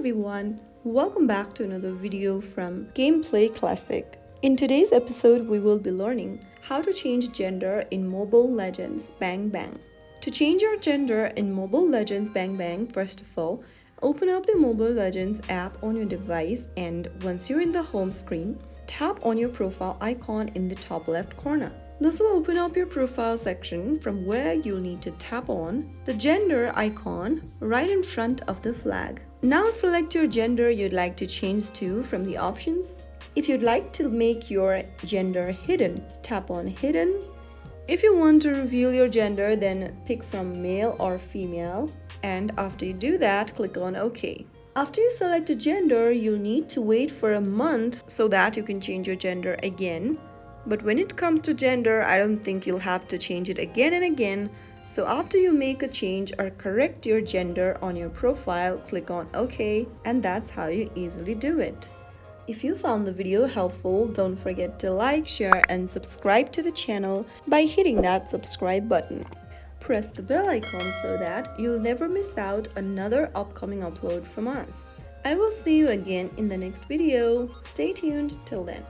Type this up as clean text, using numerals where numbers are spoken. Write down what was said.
everyone, welcome back to another video from Gameplay Classic. In today's episode, we will be learning how to change gender in Mobile Legends Bang Bang. To change your gender in Mobile Legends Bang Bang, first of all, open up the Mobile Legends app on your device, and once you're in the home screen, tap on your profile icon in the top left corner. This will open up your profile section from where you'll need to tap on the gender icon right in front of the flag. Now select your gender you'd like to change to from the options. If you'd like to make your gender hidden, tap on hidden. If you want to reveal your gender, then pick from male or female. And after you do that, click on OK. After you select a gender, you'll need to wait for a month so that you can change your gender again. But when it comes to gender, I don't think you'll have to change it again and again. So after you make a change or correct your gender on your profile, click on OK, and that's how you easily do it. If you found the video helpful, don't forget to like, share, and subscribe to the channel by hitting that subscribe button. Press the bell icon so that you'll never miss out another upcoming upload from us. I will see you again in the next video. Stay tuned till then.